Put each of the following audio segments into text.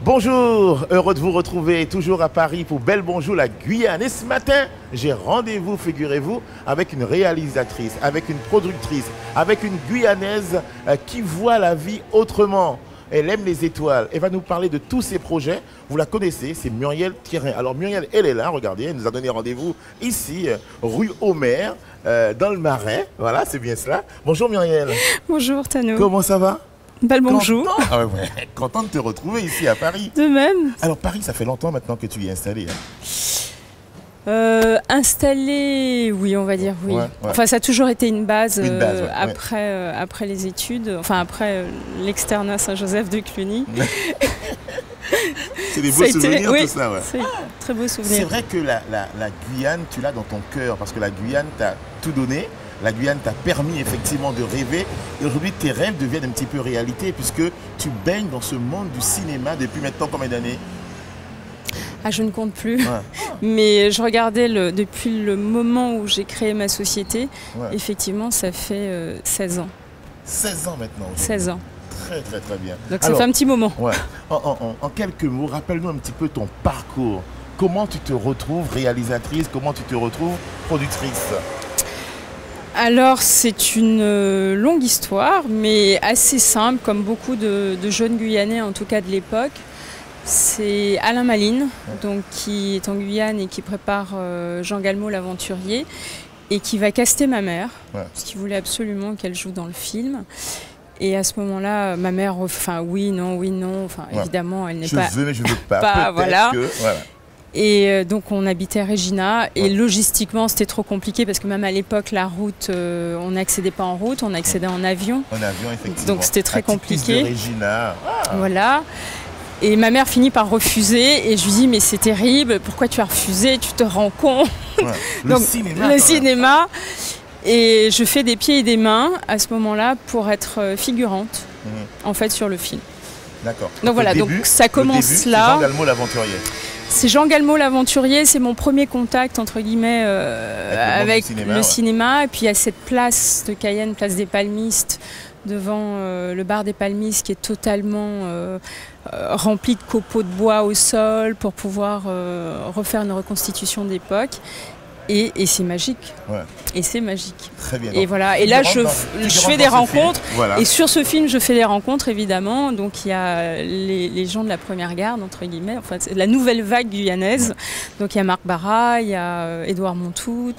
Bonjour, heureux de vous retrouver toujours à Paris pour Bel Bonjour la Guyane. Et ce matin, j'ai rendez-vous, figurez-vous, avec une réalisatrice, avec une productrice, avec une Guyanaise qui voit la vie autrement. Elle aime les étoiles. Elle va nous parler de tous ses projets. Vous la connaissez, c'est Muriel Thierin. Alors Muriel, elle est là, regardez, elle nous a donné rendez-vous ici, rue Omer, dans le Marais. Voilà, c'est bien cela. Bonjour Muriel. Bonjour Tano. Comment ça va? Bel bonjour. Content de te retrouver ici à Paris. De même. Alors Paris, ça fait longtemps maintenant que tu y es installée. Installé, oui, on va dire oui. Ouais. Enfin, ça a toujours été une base, après les études, enfin après l'externat Saint-Joseph de Cluny. C'est des beaux souvenirs, tout ça. Ouais. C'est très beau souvenir. C'est vrai que la Guyane, tu l'as dans ton cœur, parce que la Guyane t'a tout donné. La Guyane t'a permis effectivement de rêver. Et aujourd'hui, tes rêves deviennent un petit peu réalité, puisque tu baignes dans ce monde du cinéma depuis maintenant combien d'années? Ah, je ne compte plus. Mais je regardais depuis le moment où j'ai créé ma société. Effectivement, ça fait 16 ans. 16 ans maintenant. 16 ans. Très bien. Donc ça fait un petit moment. Ouais. En quelques mots, rappelle-nous un petit peu ton parcours. Comment tu te retrouves réalisatrice? Comment tu te retrouves productrice? Alors c'est une longue histoire, mais assez simple, comme beaucoup de jeunes Guyanais, en tout cas de l'époque. C'est Alain Maline, donc, qui est en Guyane et qui prépare Jean Galmo l'aventurier, et qui va caster ma mère, parce qu'il voulait absolument qu'elle joue dans le film. Et à ce moment-là, ma mère, enfin oui, non, enfin évidemment, elle n'est pas... Je veux, mais je veux pas. Voilà. Et donc on habitait à Regina et logistiquement c'était trop compliqué parce que même à l'époque la route, on n'accédait pas en route, on accédait en avion. En avion, effectivement. Donc c'était très compliqué. De Regina. Voilà. Et ma mère finit par refuser et je lui dis mais c'est terrible, pourquoi tu as refusé, tu te rends compte? Le cinéma. Et je fais des pieds et des mains à ce moment-là pour être figurante en fait sur le film. D'accord. Donc voilà, donc ça commence là. Jean Galmo l'aventurier. C'est Jean Galmo l'aventurier, c'est mon premier contact entre guillemets avec le cinéma. Et puis il y a cette place de Cayenne, place des Palmistes, devant le bar des Palmistes qui est totalement rempli de copeaux de bois au sol pour pouvoir refaire une reconstitution d'époque. Et c'est magique. Et c'est magique. Très bien. Et voilà. Et là, je fais des rencontres. Et sur ce film, je fais des rencontres, évidemment. Donc, il y a les gens de la première garde, entre guillemets. Enfin, la nouvelle vague guyanaise. Donc, il y a Marc Barra, il y a Édouard Montout.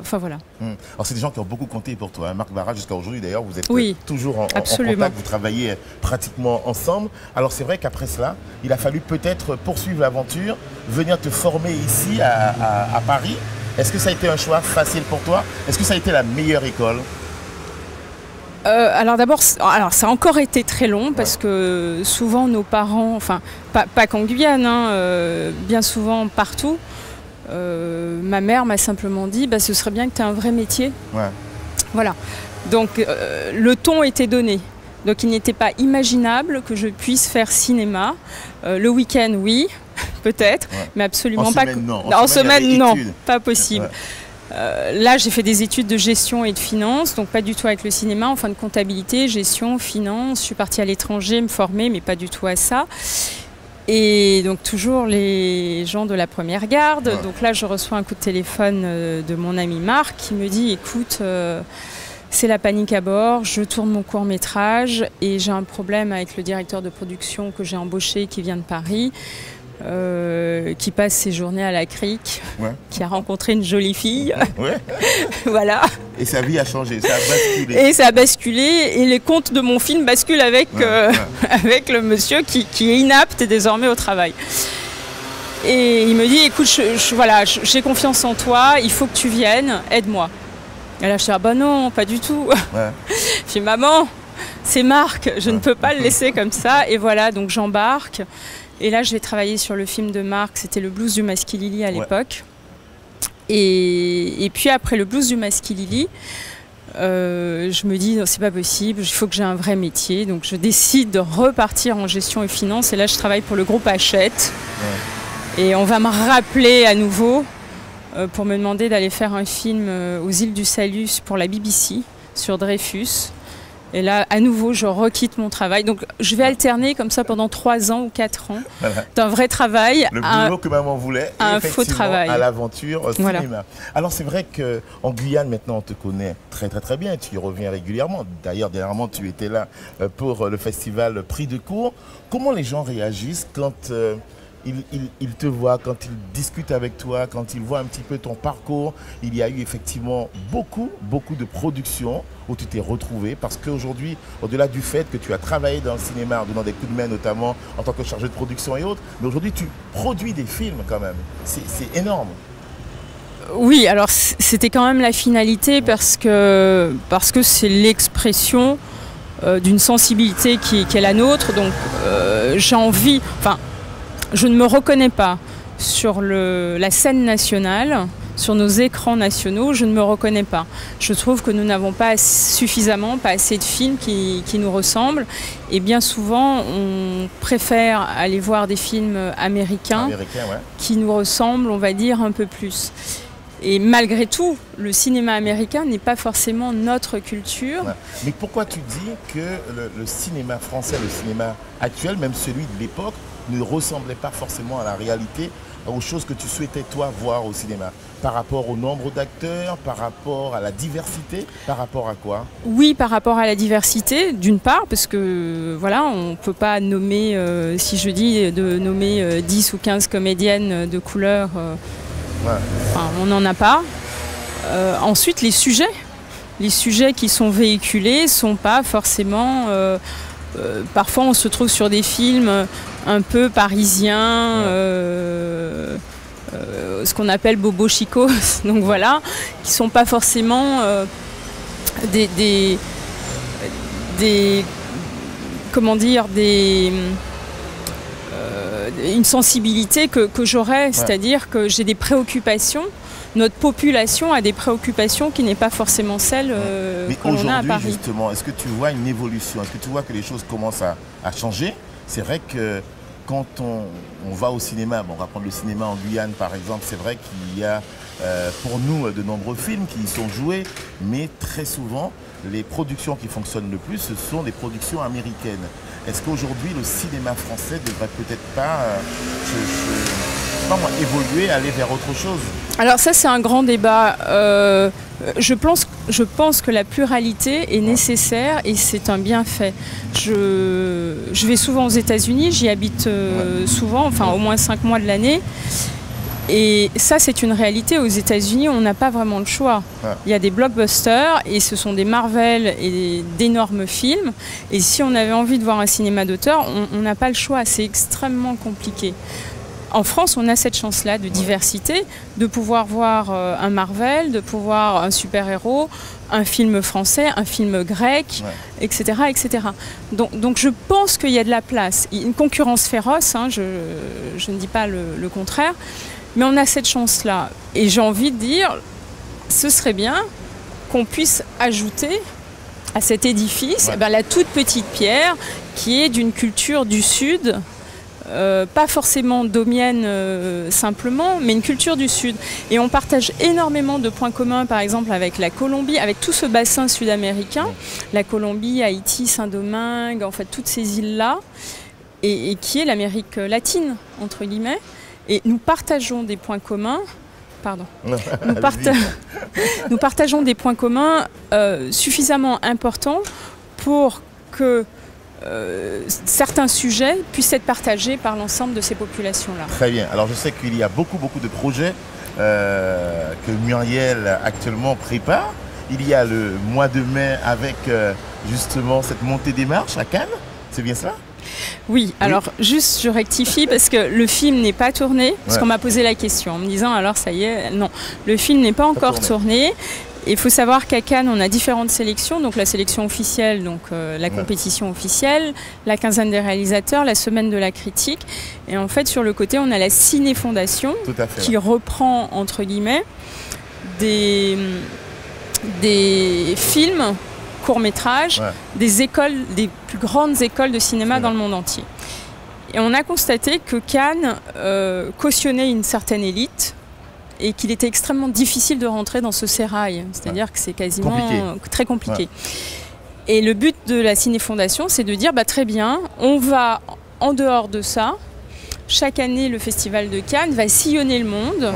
Enfin, voilà. Alors, c'est des gens qui ont beaucoup compté pour toi. Hein. Marc Barra, jusqu'à aujourd'hui, d'ailleurs, vous êtes toujours en contact. Vous travaillez pratiquement ensemble. Alors, c'est vrai qu'après cela, il a fallu peut-être poursuivre l'aventure, venir te former ici, à Paris. Est-ce que ça a été un choix facile pour toi? Est-ce que ça a été la meilleure école? Alors d'abord, ça a encore été très long parce que souvent nos parents, enfin pas qu'en Guyane, hein, bien souvent partout, ma mère m'a simplement dit ce serait bien que tu aies un vrai métier. Voilà. Donc le ton était donné. Donc il n'était pas imaginable que je puisse faire cinéma. Le week-end, oui. Peut-être, mais absolument pas. En semaine, non, pas possible. Là, j'ai fait des études de gestion et de finance, donc pas du tout avec le cinéma, enfin de comptabilité, gestion, finance. Je suis partie à l'étranger me former, mais pas du tout à ça. Et donc toujours les gens de la première garde. Donc là, je reçois un coup de téléphone de mon ami Marc qui me dit, écoute, c'est la panique à bord, je tourne mon court-métrage et j'ai un problème avec le directeur de production que j'ai embauché qui vient de Paris. Qui passe ses journées à la crique, qui a rencontré une jolie fille. Voilà. Et sa vie a changé, ça a basculé. Et ça a basculé, et les comptes de mon film basculent avec, avec le monsieur qui est inapte et désormais au travail. Et il me dit, écoute, j'ai confiance en toi, il faut que tu viennes, aide-moi. Et là, je dis, ah bah non, pas du tout. Je dis, maman, c'est Marc, je ne peux pas le laisser comme ça. Et voilà, donc j'embarque. Et là, je vais travailler sur le film de Marc, c'était le blues du Maskilili à l'époque. Et puis après le blues du Maskilili, je me dis, c'est pas possible, il faut que j'ai un vrai métier. Donc je décide de repartir en gestion et finance. Et là, je travaille pour le groupe Hachette. Et on va me rappeler à nouveau pour me demander d'aller faire un film aux îles du Salus pour la BBC sur Dreyfus. Et là, à nouveau, je requitte mon travail. Donc, je vais alterner comme ça pendant 3 ans ou 4 ans d'un vrai travail le boulot que maman voulait à un faux travail, à l'aventure au voilà. cinéma. Alors, c'est vrai qu'en Guyane, maintenant, on te connaît très, très, très bien. Tu y reviens régulièrement. D'ailleurs, dernièrement, tu étais là pour le festival Prix de Cour. Comment les gens réagissent quand ils te voient, quand ils discutent avec toi, quand ils voient un petit peu ton parcours? Il y a eu effectivement beaucoup de productions où tu t'es retrouvé, parce qu'aujourd'hui, au-delà du fait que tu as travaillé dans le cinéma en donnant des coups de main, notamment en tant que chargé de production et autres, mais aujourd'hui tu produis des films quand même. C'est énorme. Oui, alors c'était quand même la finalité, parce que c'est l'expression d'une sensibilité qui est la nôtre. Donc j'ai envie, enfin, je ne me reconnais pas sur la scène nationale, sur nos écrans nationaux, je ne me reconnais pas. Je trouve que nous n'avons pas assez de films qui nous ressemblent. Et bien souvent, on préfère aller voir des films américains Ouais. qui nous ressemblent, on va dire, un peu plus. Et malgré tout, le cinéma américain n'est pas forcément notre culture. Ouais. Mais pourquoi tu dis que le cinéma français, le cinéma actuel, même celui de l'époque, ne ressemblait pas forcément à la réalité, aux choses que tu souhaitais toi voir au cinéma? Par rapport au nombre d'acteurs, par rapport à la diversité, par rapport à quoi? Oui, par rapport à la diversité, d'une part, parce que voilà, on ne peut pas nommer, si je dis de nommer 10 ou 15 comédiennes de couleur, enfin, on n'en a pas. Ensuite, les sujets qui sont véhiculés ne sont pas forcément... parfois, on se trouve sur des films un peu parisiens, ce qu'on appelle bobo chicos, donc voilà, qui sont pas forcément une sensibilité que j'aurais, c'est-à-dire que j'ai des préoccupations. Notre population a des préoccupations qui n'est pas forcément celle que l'on a à Paris. Justement, est-ce que tu vois une évolution? Est-ce que tu vois que les choses commencent à changer? C'est vrai que quand on va au cinéma, bon, on va prendre le cinéma en Guyane par exemple, c'est vrai qu'il y a pour nous de nombreux films qui y sont joués, mais très souvent les productions qui fonctionnent le plus, ce sont des productions américaines. Est-ce qu'aujourd'hui le cinéma français devrait peut-être pas, évoluer, aller vers autre chose? Alors ça, c'est un grand débat. Je pense que la pluralité est nécessaire et c'est un bienfait. Je vais souvent aux États-Unis, j'y habite souvent, enfin au moins 5 mois de l'année. Et ça, c'est une réalité. Aux États-Unis, on n'a pas vraiment le choix. Il y a des blockbusters et ce sont des Marvel et d'énormes films. Et si on avait envie de voir un cinéma d'auteur, on n'a pas le choix. C'est extrêmement compliqué. En France, on a cette chance-là de diversité, de pouvoir voir un Marvel, de pouvoir un super-héros, un film français, un film grec, etc., etc. Donc je pense qu'il y a de la place. Une concurrence féroce, hein, je ne dis pas le contraire, mais on a cette chance-là. Et j'ai envie de dire, ce serait bien qu'on puisse ajouter à cet édifice la toute petite pierre qui est d'une culture du Sud. Pas forcément domienne simplement, mais une culture du Sud. Et on partage énormément de points communs, par exemple avec la Colombie, avec tout ce bassin sud-américain, la Colombie, Haïti, Saint-Domingue, en fait toutes ces îles-là, et qui est l'Amérique latine, entre guillemets. Et nous partageons des points communs. Pardon. Nous partageons des points communs suffisamment importants pour que certains sujets puissent être partagés par l'ensemble de ces populations-là. Très bien. Alors je sais qu'il y a beaucoup de projets que Muriel actuellement prépare. Il y a le mois de mai avec justement cette montée des marches à Cannes. C'est bien ça? Oui, alors juste je rectifie parce que le film n'est pas tourné, parce qu'on m'a posé la question en me disant alors ça y est, non, le film n'est pas encore tourné. Il faut savoir qu'à Cannes, on a différentes sélections, donc la sélection officielle, donc la compétition officielle, la quinzaine des réalisateurs, la semaine de la critique. Et en fait, sur le côté, on a la Ciné Fondation qui reprend, entre guillemets, des films, courts-métrages, des plus grandes écoles de cinéma dans le monde entier. Et on a constaté que Cannes cautionnait une certaine élite, et qu'il était extrêmement difficile de rentrer dans ce sérail. C'est-à-dire que c'est quasiment très compliqué. Et le but de la Ciné Fondation, c'est de dire bah, très bien, on va en dehors de ça. Chaque année, le Festival de Cannes va sillonner le monde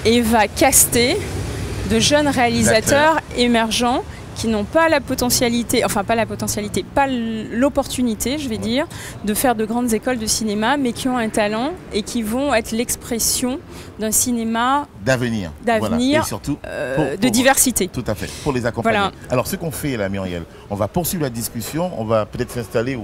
et va caster de jeunes réalisateurs émergents qui n'ont pas la potentialité, enfin pas la potentialité, pas l'opportunité, je vais dire, de faire de grandes écoles de cinéma, mais qui ont un talent et qui vont être l'expression d'un cinéma d'avenir, voilà. Et surtout de diversité. Tout à fait, pour les accompagner. Voilà. Alors ce qu'on fait là, Muriel, on va poursuivre la discussion, on va peut-être s'installer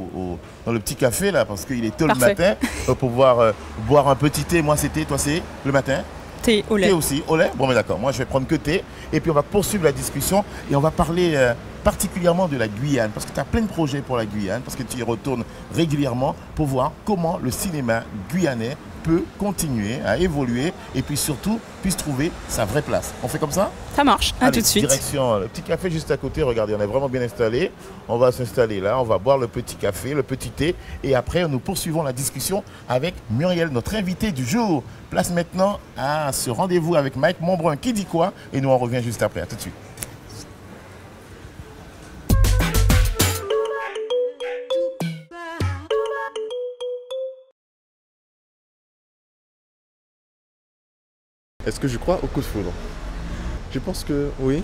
dans le petit café là, parce qu'il est tôt le matin, pour pouvoir boire un petit thé. Moi c'est thé, toi c'est le matin? Thé au lait. Thé aussi, au lait. Bon, mais d'accord, moi je vais prendre que thé. Et puis on va poursuivre la discussion et on va parler particulièrement de la Guyane. Parce que tu as plein de projets pour la Guyane, parce que tu y retournes régulièrement pour voir comment le cinéma guyanais peut continuer à évoluer et puis surtout puisse trouver sa vraie place. On fait comme ça? Ça marche, à tout de suite. Direction le petit café juste à côté, regardez, on est vraiment bien installé. On va s'installer là, on va boire le petit café, le petit thé et après nous poursuivons la discussion avec Muriel, notre invitée du jour. Place maintenant à ce rendez-vous avec Mike Monbrun qui dit quoi et nous on revient juste après, à tout de suite. Est-ce que je crois au coup de foudre? Je pense que oui,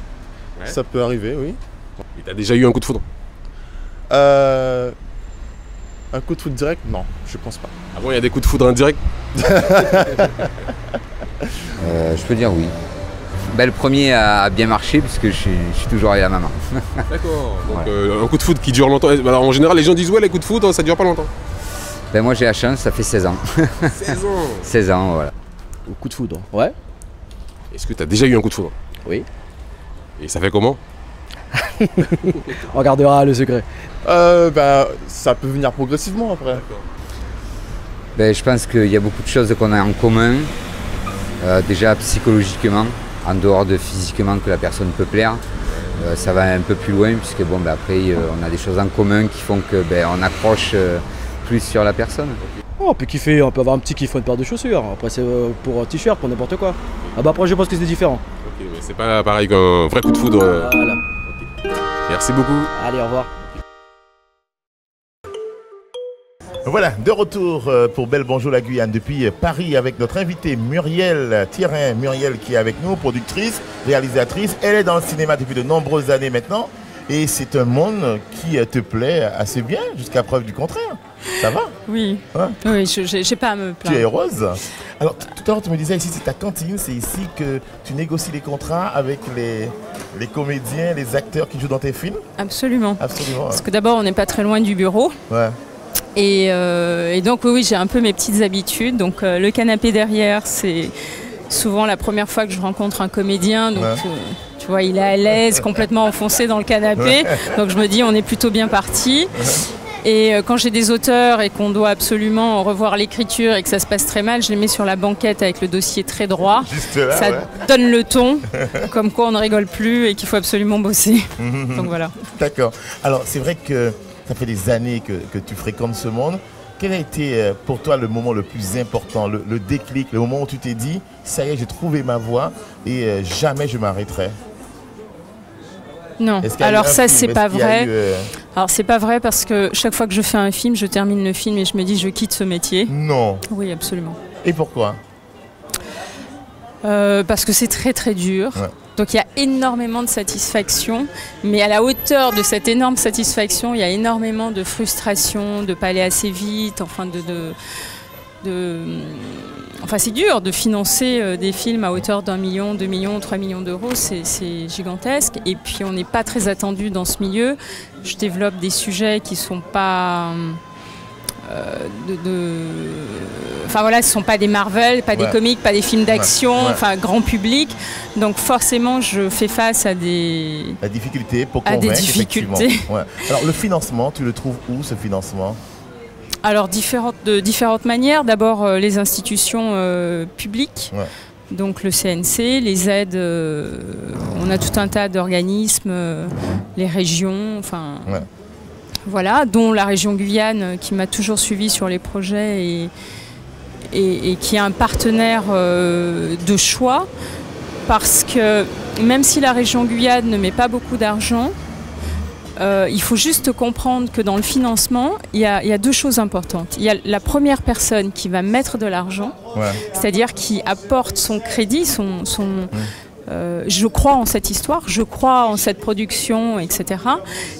ça peut arriver, oui. Mais t'as déjà eu un coup de foudre? Un coup de foudre direct? Non, je pense pas. Ah bon, il y a des coups de foudre indirects? Je peux dire oui. Ben, le premier a bien marché puisque je suis toujours avec la maman. D'accord, donc ouais. Un coup de foudre qui dure longtemps. Alors, en général, les gens disent ouais, les coups de foudre ça dure pas longtemps. Ben, moi j'ai la chance, ça fait 16 ans. 16 ans 16 ans, voilà. Au coup de foudre, ouais. Est-ce que tu as déjà eu un coup de foudre? Oui. Et ça fait comment? On gardera le secret. Ben, ça peut venir progressivement après. Ben, je pense qu'il y a beaucoup de choses qu'on a en commun. Déjà psychologiquement, en dehors de physiquement que la personne peut plaire. Ça va un peu plus loin puisque bon, ben, après on a des choses en commun qui font que ben, on accroche plus sur la personne. Oh, on peut kiffer, on peut avoir un petit kiff, une paire de chaussures. Après c'est pour un t-shirt, pour n'importe quoi. Ah bah après je pense que c'est différent. Ok, mais c'est pas pareil qu'un vrai coup de foudre. Voilà. Okay. Merci beaucoup. Allez, au revoir. Voilà, de retour pour Belle Bonjour la Guyane depuis Paris avec notre invitée Muriel Thierin. Muriel qui est avec nous, productrice, réalisatrice. Elle est dans le cinéma depuis de nombreuses années maintenant. Et c'est un monde qui te plaît assez bien, jusqu'à preuve du contraire. Ça va? Oui, hein? Oui, j'ai pas à me plaindre. Tu es heureuse? Alors, tout à l'heure, tu me disais ici, c'est ta cantine, c'est ici que tu négocies les contrats avec les comédiens, les acteurs qui jouent dans tes films? Absolument. Absolument. Parce que d'abord, on n'est pas très loin du bureau. Ouais. Et donc, oui, j'ai un peu mes petites habitudes. Donc, le canapé derrière, c'est souvent la première fois que je rencontre un comédien. Donc, tu vois, il est à l'aise, complètement enfoncé dans le canapé. Donc, je me dis, on est plutôt bien parti. Et quand j'ai des auteurs et qu'on doit absolument revoir l'écriture et que ça se passe très mal, je les mets sur la banquette avec le dossier très droit. Juste là, ça donne le ton, comme quoi on ne rigole plus et qu'il faut absolument bosser. Donc voilà. D'accord. Alors c'est vrai que ça fait des années que tu fréquentes ce monde. Quel a été pour toi le moment le plus important, le déclic, le moment où tu t'es dit, ça y est, j'ai trouvé ma voie et jamais je m'arrêterai? Non, alors ça c'est pas vrai. Alors c'est pas vrai parce que chaque fois que je fais un film, je termine le film et je me dis je quitte ce métier. Non. Oui, absolument. Et pourquoi? Parce que c'est très très dur. Ouais. Donc il y a énormément de satisfaction, mais à la hauteur de cette énorme satisfaction, il y a énormément de frustration, de pas aller assez vite, enfin Enfin, c'est dur de financer des films à hauteur d'1 million, 2 millions, 3 millions d'euros, c'est gigantesque. Et puis, on n'est pas très attendu dans ce milieu. Je développe des sujets qui ne sont pas... Enfin voilà, ce ne sont pas des Marvel, pas des comics, pas des films d'action, enfin grand public. Donc forcément, je fais face à des... La difficulté pour convaincre, à des difficultés. Alors, le financement, tu le trouves où, ce financement ? Alors de différentes manières. D'abord les institutions publiques, donc le CNC, les aides, on a tout un tas d'organismes, les régions, enfin voilà, dont la région Guyane qui m'a toujours suivi sur les projets et qui est un partenaire de choix parce que même si la région Guyane ne met pas beaucoup d'argent, Il faut juste comprendre que dans le financement, il y a deux choses importantes. Il y a la première personne qui va mettre de l'argent, c'est-à-dire qui apporte son crédit, je crois en cette histoire, je crois en cette production, etc.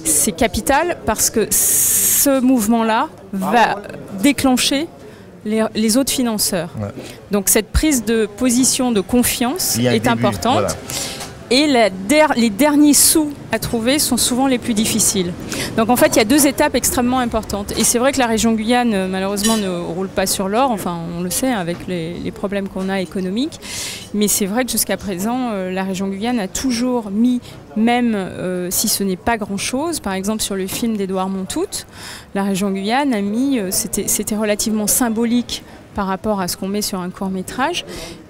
C'est capital parce que ce mouvement-là va déclencher les autres financeurs. Donc cette prise de position de confiance est importante. Et les derniers sous à trouver sont souvent les plus difficiles. Donc en fait, il y a deux étapes extrêmement importantes. Et c'est vrai que la région Guyane, malheureusement, ne roule pas sur l'or. Enfin, on le sait, avec les problèmes qu'on a économiques. Mais c'est vrai que jusqu'à présent, la région Guyane a toujours mis, même si ce n'est pas grand-chose, par exemple sur le film d'Édouard Montout, la région Guyane a mis, c'était relativement symbolique par rapport à ce qu'on met sur un court-métrage.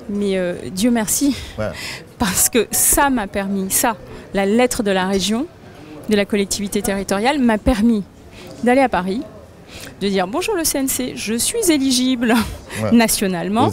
Mais Dieu merci, parce que ça m'a permis, la lettre de la région, de la collectivité territoriale, m'a permis d'aller à Paris, de dire bonjour le CNC, je suis éligible nationalement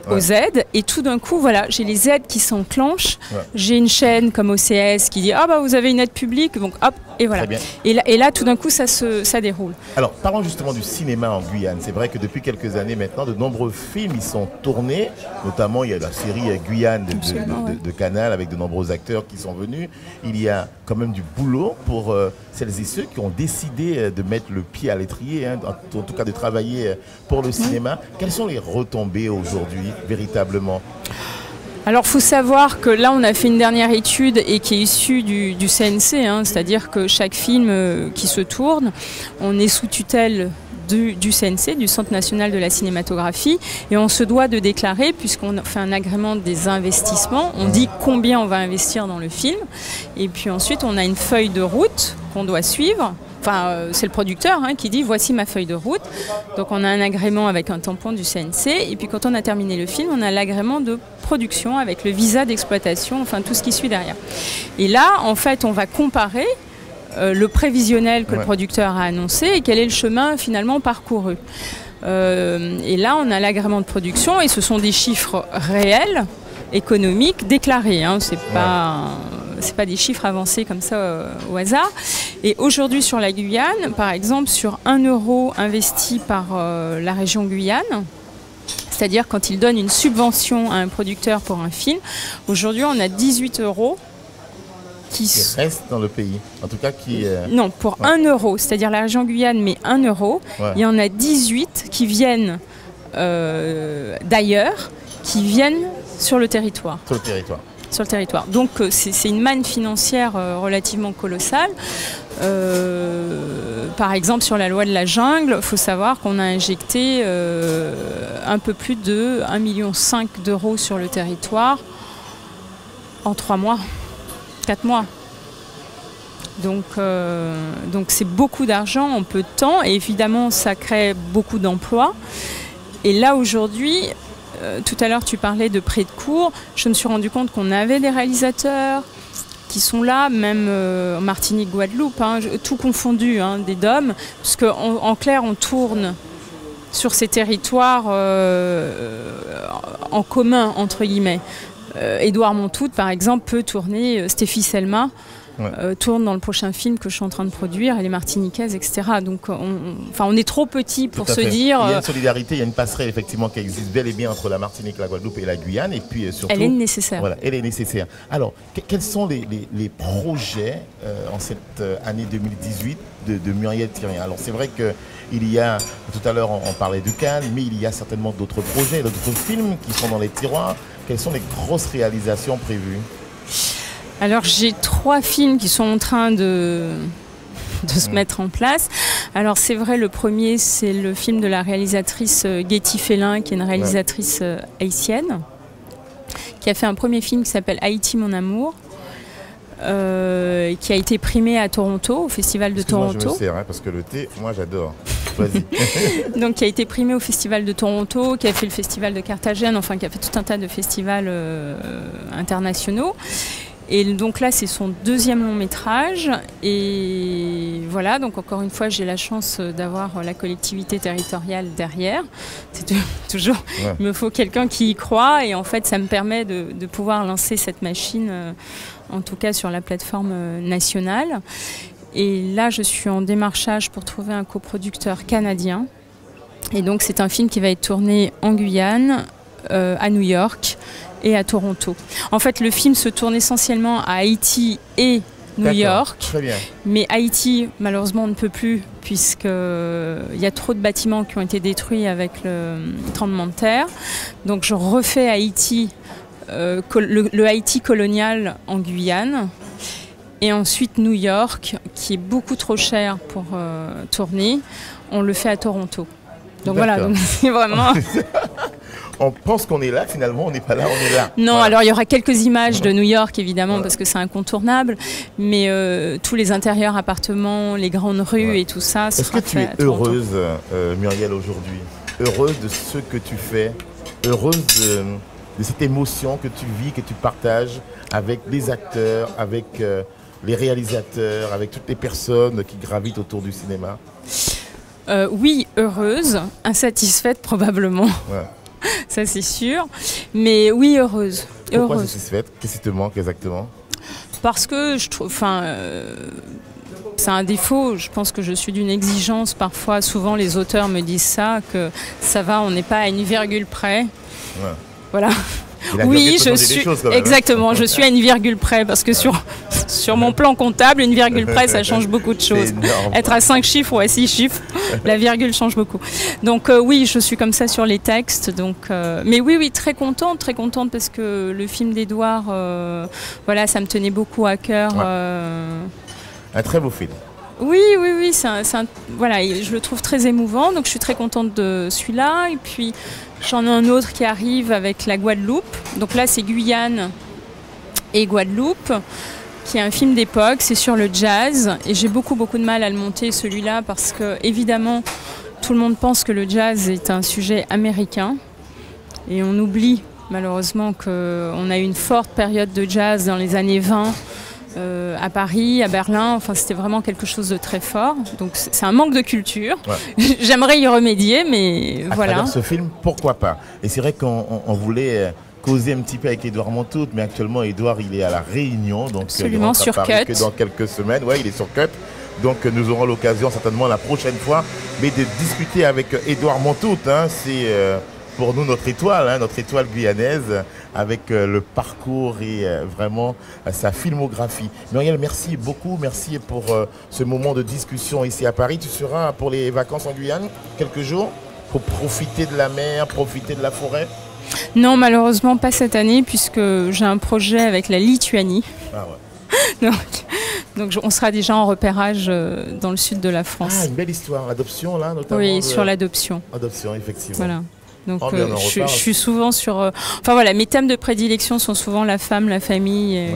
aux aides, et tout d'un coup voilà, j'ai les aides qui s'enclenchent, j'ai une chaîne comme OCS qui dit ah bah vous avez une aide publique, donc hop, et voilà. Et là tout d'un coup ça déroule. Alors parlons justement du cinéma en Guyane. C'est vrai que depuis quelques années maintenant, de nombreux films y sont tournés, notamment il y a la série Guyane de Canal avec de nombreux acteurs qui sont venus. Il y a quand même du boulot pour celles et ceux qui ont décidé de mettre le pied à l'étrier, hein, en tout cas de travailler pour le cinéma. Quelles sont les retombées aujourd'hui, véritablement ? Alors il faut savoir que là on a fait une dernière étude et qui est issue du CNC, hein, c'est-à-dire que chaque film qui se tourne, on est sous tutelle du CNC, du Centre national de la cinématographie, et on se doit de déclarer, puisqu'on fait un agrément des investissements, on dit combien on va investir dans le film, et puis ensuite on a une feuille de route qu'on doit suivre. Enfin, c'est le producteur qui dit voici ma feuille de route. Donc on a un agrément avec un tampon du CNC, et puis quand on a terminé le film, on a l'agrément de production avec le visa d'exploitation, enfin tout ce qui suit derrière. Et là, en fait, on va comparer le prévisionnel que le producteur a annoncé et quel est le chemin finalement parcouru. Et là, on a l'agrément de production, et ce sont des chiffres réels, économiques, déclarés. C'est pas des chiffres avancés comme ça au hasard. Et aujourd'hui sur la Guyane, par exemple, sur 1 euro investi par la région Guyane, c'est-à-dire quand il donne une subvention à un producteur pour un film, aujourd'hui on a 18 euros qui restent dans le pays, en tout cas qui... Non, pour 1 euro, c'est-à-dire la région Guyane met 1 euro, il y en a 18 qui viennent d'ailleurs, qui viennent sur le territoire. Sur le territoire. Donc c'est une manne financière relativement colossale. Par exemple, sur la loi de la jungle, il faut savoir qu'on a injecté un peu plus de 1,5 million d'euros sur le territoire en 3 mois, 4 mois. Donc c'est beaucoup d'argent en peu de temps, et évidemment ça crée beaucoup d'emplois. Et là aujourd'hui, tout à l'heure tu parlais de prêt de cours, je me suis rendu compte qu'on avait des réalisateurs qui sont là, même en Martinique, Guadeloupe, tout confondu, des DOM, parce qu'en clair on tourne sur ces territoires en commun entre guillemets. Édouard Montout par exemple peut tourner, Stéphie Selma tourne dans le prochain film que je suis en train de produire, elle est martiniquaise, etc. Donc on est trop petit pour se dire... Il y a une solidarité, il y a une passerelle effectivement qui existe bel et bien entre la Martinique, la Guadeloupe et la Guyane, et puis surtout... Elle est nécessaire. Voilà, elle est nécessaire. Alors, quels sont les projets en cette année 2018 de Muriel Thirien? Alors c'est vrai qu'il y a, tout à l'heure on parlait de Cannes, mais il y a certainement d'autres projets, d'autres films qui sont dans les tiroirs. Quelles sont les grosses réalisations prévues? Alors j'ai 3 films qui sont en train de se mettre en place. Alors c'est vrai, le premier c'est le film de la réalisatrice Getty Félin, qui est une réalisatrice haïtienne, qui a fait un premier film qui s'appelle Haïti mon amour, qui a été primé à Toronto, au Festival de Toronto. Je me sers, parce que le thé, moi j'adore. Vas-y. Donc qui a été primé au Festival de Toronto, qui a fait le Festival de Carthagène, enfin qui a fait tout un tas de festivals internationaux. Et donc là, c'est son 2e long métrage. Et voilà, donc encore une fois, j'ai la chance d'avoir la collectivité territoriale derrière. C'est toujours, il me faut quelqu'un qui y croit. Et en fait, ça me permet de pouvoir lancer cette machine, en tout cas sur la plateforme nationale. Et là, je suis en démarchage pour trouver un coproducteur canadien. Et donc, c'est un film qui va être tourné en Guyane, à New York et à Toronto. En fait, le film se tourne essentiellement à Haïti et New York. Très bien. Mais Haïti, malheureusement, on ne peut plus puisqu'il y a trop de bâtiments qui ont été détruits avec le tremblement de terre. Donc, je refais Haïti, le Haïti colonial en Guyane. Et ensuite, New York, qui est beaucoup trop cher pour tourner, on le fait à Toronto. Donc voilà, donc c'est vraiment... On pense qu'on est là, finalement, on n'est pas là, on est là. Non, voilà. Alors il y aura quelques images de New York, évidemment, parce que c'est incontournable, mais tous les intérieurs appartements, les grandes rues et tout ça, Est-ce que tu es heureuse, Muriel, aujourd'hui? Heureuse de ce que tu fais? Heureuse de cette émotion que tu vis, que tu partages avec les acteurs, avec les réalisateurs, avec toutes les personnes qui gravitent autour du cinéma? Oui, heureuse, insatisfaite probablement. Ouais. Ça c'est sûr, mais oui, heureuse. Pourquoi satisfaite? Qu'est-ce qui te manque exactement? Parce que je trouve, c'est un défaut. Je pense que je suis d'une exigence parfois. Souvent, les auteurs me disent ça, que ça va, on n'est pas à une virgule près. Ouais. Voilà. Oui, je suis exactement. Je suis à une virgule près parce que sur mon plan comptable, une virgule près, ça change beaucoup de choses. Être à 5 chiffres ou à 6 chiffres, la virgule change beaucoup. Donc oui, je suis comme ça sur les textes. Donc, mais oui, très contente parce que le film d'Édouard, voilà, ça me tenait beaucoup à cœur. Un très beau film. Oui, voilà, je le trouve très émouvant, donc je suis très contente de celui-là. Et puis j'en ai un autre qui arrive avec la Guadeloupe. Donc là, c'est Guyane et Guadeloupe, qui est un film d'époque, c'est sur le jazz. Et j'ai beaucoup de mal à le monter, celui-là, parce que évidemment, tout le monde pense que le jazz est un sujet américain. Et on oublie malheureusement qu'on a eu une forte période de jazz dans les années 20. À Paris, à Berlin, enfin c'était vraiment quelque chose de très fort. Donc c'est un manque de culture. Ouais. J'aimerais y remédier, mais voilà. À travers ce film, pourquoi pas? Et c'est vrai qu'on voulait causer un petit peu avec Édouard Montout, mais actuellement Édouard il est à la Réunion, donc absolument sur Paris Cut. Que dans quelques semaines, ouais, il est sur Cut. Donc nous aurons l'occasion certainement la prochaine fois, mais de discuter avec Édouard Montout. Hein, c'est pour nous notre étoile guyanaise, avec le parcours et vraiment sa filmographie. Muriel, merci beaucoup, merci pour ce moment de discussion ici à Paris. Tu seras pour les vacances en Guyane quelques jours pour profiter de la mer, profiter de la forêt? Non, malheureusement pas cette année puisque j'ai un projet avec la Lituanie. Ah ouais. Donc on sera déjà en repérage dans le sud de la France. Ah, une belle histoire, l'adoption là notamment. Oui, sur l'adoption. Adoption, effectivement. Voilà. Donc je suis souvent sur... Enfin voilà, mes thèmes de prédilection sont souvent la femme, la famille et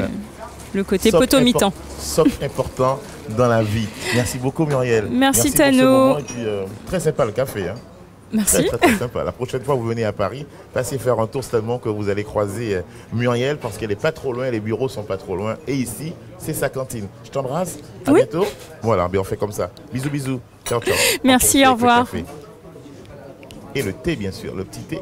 le côté potomitan. Socle important dans la vie. Merci beaucoup Muriel. Merci Tano. Pour ce moment et puis, très sympa le café. Hein. Merci. Très sympa. La prochaine fois que vous venez à Paris, passez faire un tour seulement que vous allez croiser Muriel parce qu'elle n'est pas trop loin, les bureaux sont pas trop loin. Et ici, c'est sa cantine. Je t'embrasse. À bientôt. Voilà, bien on fait comme ça. Bisous. Ciao. Merci, au revoir. Et le thé, bien sûr, le petit thé.